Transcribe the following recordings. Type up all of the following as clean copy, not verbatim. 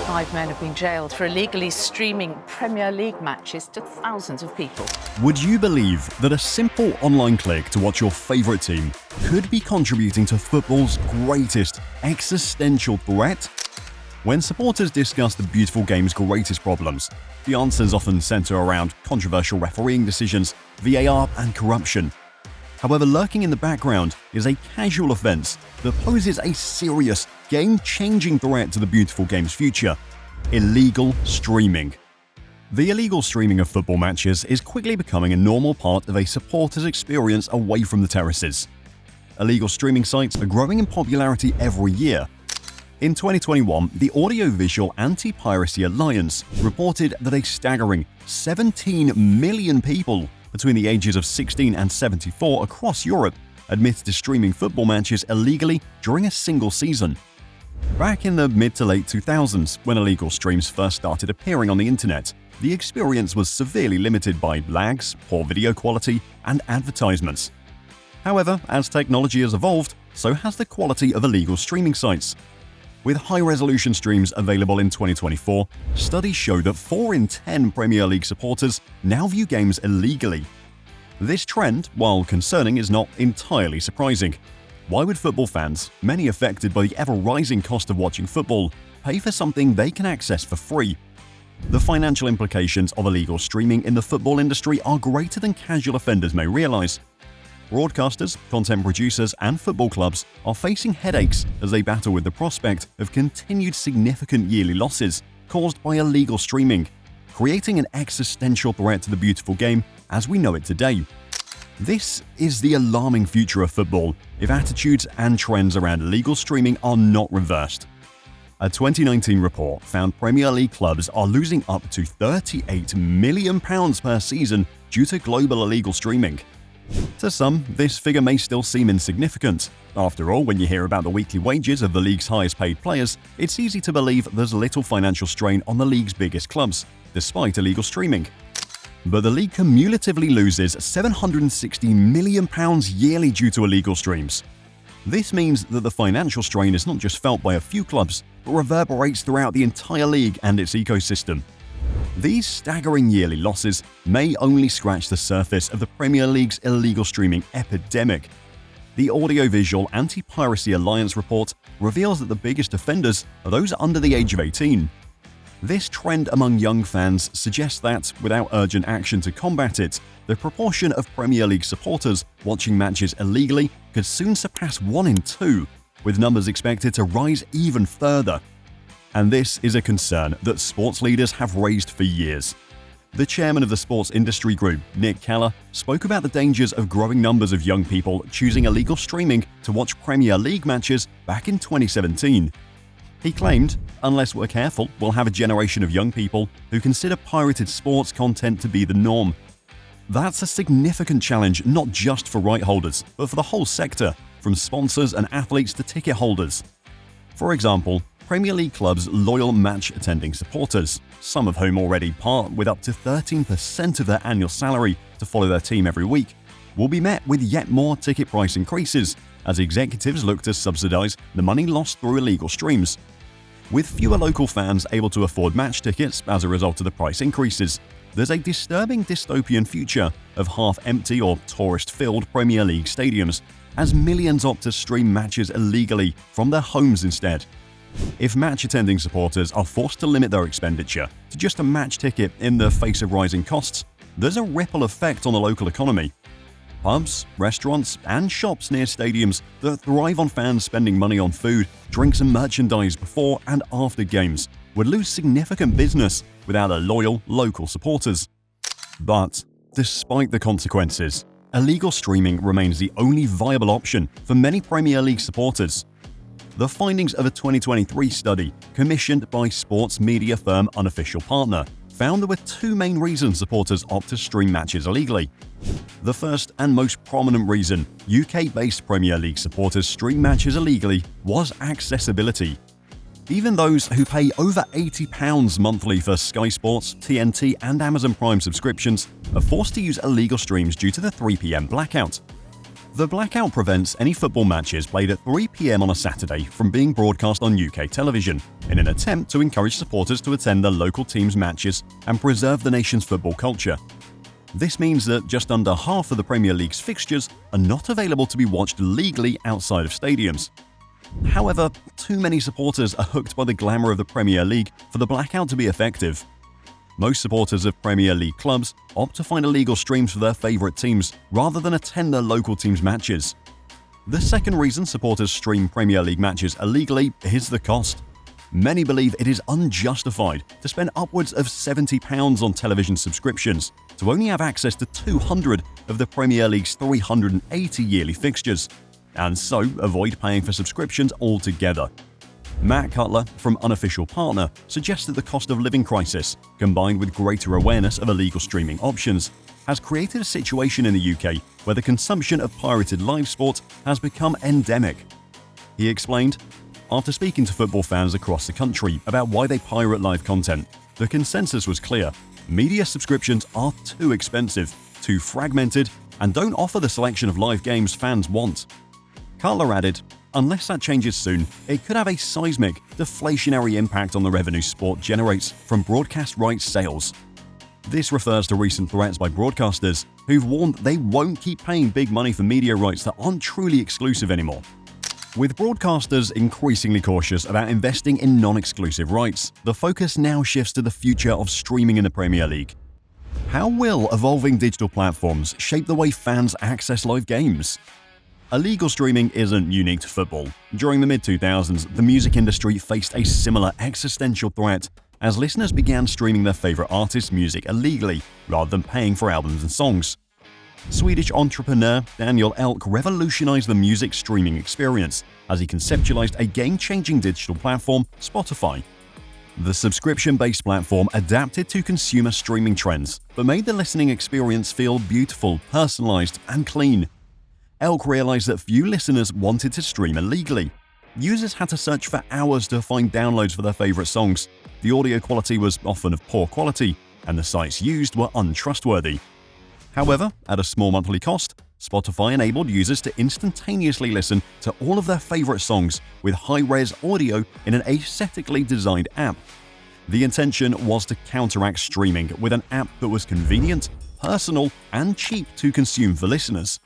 5 men have been jailed for illegally streaming Premier League matches to thousands of people. Would you believe that a simple online click to watch your favourite team could be contributing to football's greatest existential threat? When supporters discuss the beautiful game's greatest problems, the answers often centre around controversial refereeing decisions, VAR and corruption. However, lurking in the background is a casual offence that poses a serious, game-changing threat to the beautiful game's future: illegal streaming. The illegal streaming of football matches is quickly becoming a normal part of a supporter's experience away from the terraces. Illegal streaming sites are growing in popularity every year. In 2021, the Audiovisual Anti-Piracy Alliance reported that a staggering 17 million people between the ages of 16 and 74 across Europe admitted to streaming football matches illegally during a single season. Back in the mid to late 2000s, when illegal streams first started appearing on the internet, the experience was severely limited by lags, poor video quality, and advertisements. However, as technology has evolved, so has the quality of illegal streaming sites. With high-resolution streams available in 2024, studies show that 4 in 10 Premier League supporters now view games illegally. This trend, while concerning, is not entirely surprising. Why would football fans, many affected by the ever-rising cost of watching football, pay for something they can access for free? The financial implications of illegal streaming in the football industry are greater than casual offenders may realize. Broadcasters, content producers, and football clubs are facing headaches as they battle with the prospect of continued significant yearly losses caused by illegal streaming, creating an existential threat to the beautiful game as we know it today. This is the alarming future of football if attitudes and trends around illegal streaming are not reversed. A 2019 report found Premier League clubs are losing up to £38 million per season due to global illegal streaming. To some, this figure may still seem insignificant. After all, when you hear about the weekly wages of the league's highest-paid players, it's easy to believe there's little financial strain on the league's biggest clubs, despite illegal streaming. But the league cumulatively loses £760 million yearly due to illegal streams. This means that the financial strain is not just felt by a few clubs, but reverberates throughout the entire league and its ecosystem. These staggering yearly losses may only scratch the surface of the Premier League's illegal streaming epidemic. The Audiovisual Anti-Piracy Alliance report reveals that the biggest offenders are those under the age of 18. This trend among young fans suggests that, without urgent action to combat it, the proportion of Premier League supporters watching matches illegally could soon surpass 1 in 2, with numbers expected to rise even further. And this is a concern that sports leaders have raised for years. The chairman of the Sports Industry Group, Nick Keller, spoke about the dangers of growing numbers of young people choosing illegal streaming to watch Premier League matches back in 2017. He claimed, "Unless we're careful, we'll have a generation of young people who consider pirated sports content to be the norm." That's a significant challenge not just for right holders, but for the whole sector, from sponsors and athletes to ticket holders. For example, Premier League clubs' loyal match-attending supporters, some of whom already part with up to 13% of their annual salary to follow their team every week, will be met with yet more ticket price increases as executives look to subsidize the money lost through illegal streams. With fewer local fans able to afford match tickets as a result of the price increases, there's a disturbing dystopian future of half-empty or tourist-filled Premier League stadiums as millions opt to stream matches illegally from their homes instead. If match-attending supporters are forced to limit their expenditure to just a match ticket in the face of rising costs, there's a ripple effect on the local economy. Pubs, restaurants, and shops near stadiums that thrive on fans spending money on food, drinks, and merchandise before and after games would lose significant business without their loyal local supporters. But despite the consequences, illegal streaming remains the only viable option for many Premier League supporters. The findings of a 2023 study commissioned by sports media firm Unofficial Partner found there were 2 main reasons supporters opt to stream matches illegally. The first and most prominent reason UK-based Premier League supporters stream matches illegally was accessibility. Even those who pay over £80 monthly for Sky Sports, TNT, and Amazon Prime subscriptions are forced to use illegal streams due to the 3 p.m. blackout. The blackout prevents any football matches played at 3 p.m. on a Saturday from being broadcast on UK television, in an attempt to encourage supporters to attend their local team's matches and preserve the nation's football culture. This means that just under half of the Premier League's fixtures are not available to be watched legally outside of stadiums. However, too many supporters are hooked by the glamour of the Premier League for the blackout to be effective. Most supporters of Premier League clubs opt to find illegal streams for their favourite teams rather than attend their local team's matches. The second reason supporters stream Premier League matches illegally is the cost. Many believe it is unjustified to spend upwards of £70 on television subscriptions to only have access to 200 of the Premier League's 380 yearly fixtures, and so avoid paying for subscriptions altogether. Matt Cutler from Unofficial Partner suggests that the cost of living crisis, combined with greater awareness of illegal streaming options, has created a situation in the UK where the consumption of pirated live sport has become endemic. He explained, "After speaking to football fans across the country about why they pirate live content, the consensus was clear. Media subscriptions are too expensive, too fragmented, and don't offer the selection of live games fans want." Cutler added, "Unless that changes soon, it could have a seismic, deflationary impact on the revenue sport generates from broadcast rights sales." This refers to recent threats by broadcasters who've warned they won't keep paying big money for media rights that aren't truly exclusive anymore. With broadcasters increasingly cautious about investing in non-exclusive rights, the focus now shifts to the future of streaming in the Premier League. How will evolving digital platforms shape the way fans access live games? Illegal streaming isn't unique to football. During the mid-2000s, the music industry faced a similar existential threat as listeners began streaming their favorite artists' music illegally rather than paying for albums and songs. Swedish entrepreneur Daniel Elk revolutionized the music streaming experience as he conceptualized a game-changing digital platform, Spotify. The subscription-based platform adapted to consumer streaming trends, but made the listening experience feel beautiful, personalized, and clean. Elk realized that few listeners wanted to stream illegally. Users had to search for hours to find downloads for their favorite songs. The audio quality was often of poor quality, and the sites used were untrustworthy. However, at a small monthly cost, Spotify enabled users to instantaneously listen to all of their favorite songs with high-res audio in an aesthetically designed app. The intention was to counteract streaming with an app that was convenient, personal, and cheap to consume for listeners.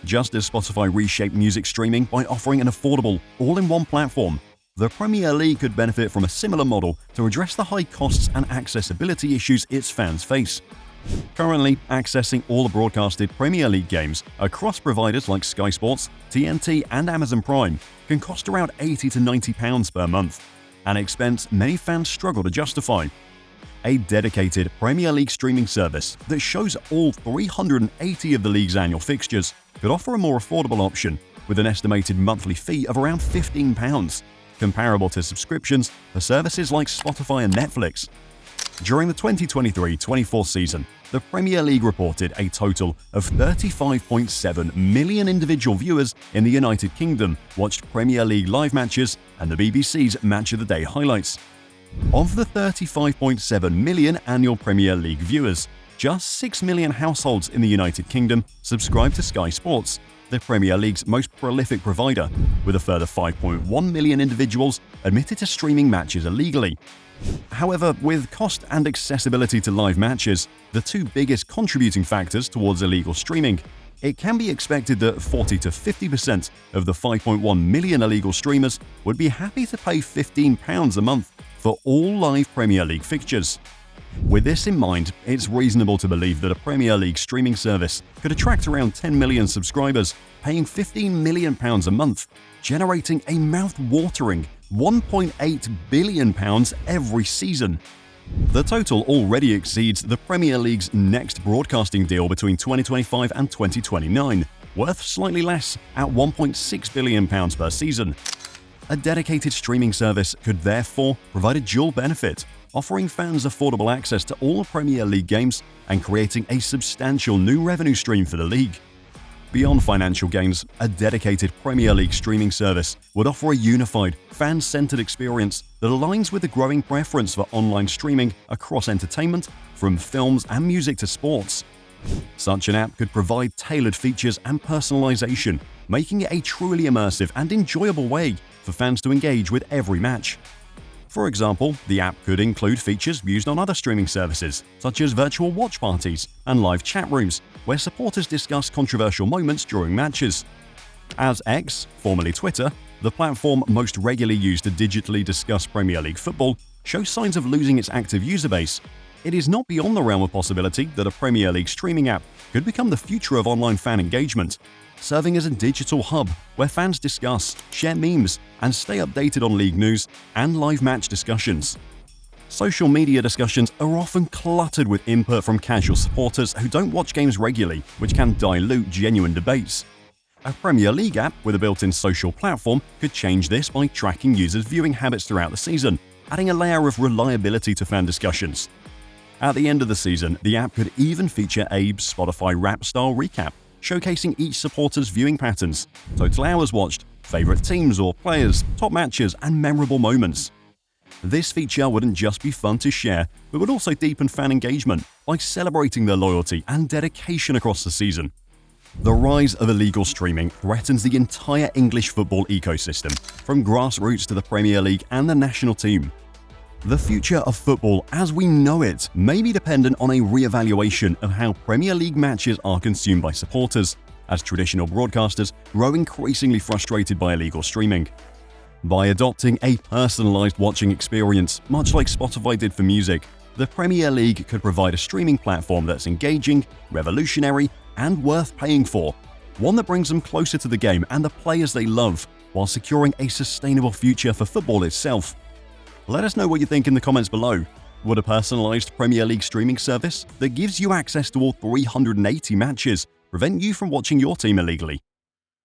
Just as Spotify reshaped music streaming by offering an affordable, all-in-one platform, the Premier League could benefit from a similar model to address the high costs and accessibility issues its fans face. Currently, accessing all the broadcasted Premier League games across providers like Sky Sports, TNT, and Amazon Prime can cost around £80 to £90 per month, an expense many fans struggle to justify. A dedicated Premier League streaming service that shows all 380 of the league's annual fixtures could offer a more affordable option with an estimated monthly fee of around £15, comparable to subscriptions for services like Spotify and Netflix. During the 2023-24 season, the Premier League reported a total of 35.7 million individual viewers in the United Kingdom watched Premier League live matches and the BBC's Match of the Day highlights. Of the 35.7 million annual Premier League viewers, just 6 million households in the United Kingdom subscribe to Sky Sports, the Premier League's most prolific provider, with a further 5.1 million individuals admitted to streaming matches illegally. However, with cost and accessibility to live matches, the two biggest contributing factors towards illegal streaming, it can be expected that 40 to 50% of the 5.1 million illegal streamers would be happy to pay £15 a month for all live Premier League fixtures. With this in mind, it's reasonable to believe that a Premier League streaming service could attract around 10 million subscribers, paying £15 million a month, generating a mouth-watering £1.8 billion every season. The total already exceeds the Premier League's next broadcasting deal between 2025 and 2029, worth slightly less at £1.6 billion per season. A dedicated streaming service could therefore provide a dual benefit, offering fans affordable access to all Premier League games and creating a substantial new revenue stream for the league. Beyond financial gains, a dedicated Premier League streaming service would offer a unified, fan-centered experience that aligns with the growing preference for online streaming across entertainment, from films and music to sports. Such an app could provide tailored features and personalization, making it a truly immersive and enjoyable way for fans to engage with every match. For example, the app could include features used on other streaming services, such as virtual watch parties and live chat rooms, where supporters discuss controversial moments during matches. As X, formerly Twitter, the platform most regularly used to digitally discuss Premier League football, shows signs of losing its active user base, it is not beyond the realm of possibility that a Premier League streaming app could become the future of online fan engagement, serving as a digital hub where fans discuss, share memes, and stay updated on league news and live match discussions. Social media discussions are often cluttered with input from casual supporters who don't watch games regularly, which can dilute genuine debates. A Premier League app with a built-in social platform could change this by tracking users' viewing habits throughout the season, adding a layer of reliability to fan discussions. At the end of the season, the app could even feature Abe's Spotify rap-style recap, showcasing each supporter's viewing patterns, total hours watched, favorite teams or players, top matches, and memorable moments. This feature wouldn't just be fun to share, but would also deepen fan engagement by celebrating their loyalty and dedication across the season. The rise of illegal streaming threatens the entire English football ecosystem, from grassroots to the Premier League and the national team. The future of football as we know it may be dependent on a re-evaluation of how Premier League matches are consumed by supporters, as traditional broadcasters grow increasingly frustrated by illegal streaming. By adopting a personalized watching experience, much like Spotify did for music, the Premier League could provide a streaming platform that's engaging, revolutionary, and worth paying for, one that brings them closer to the game and the players they love, while securing a sustainable future for football itself. Let us know what you think in the comments below. Would a personalized Premier League streaming service that gives you access to all 380 matches prevent you from watching your team illegally?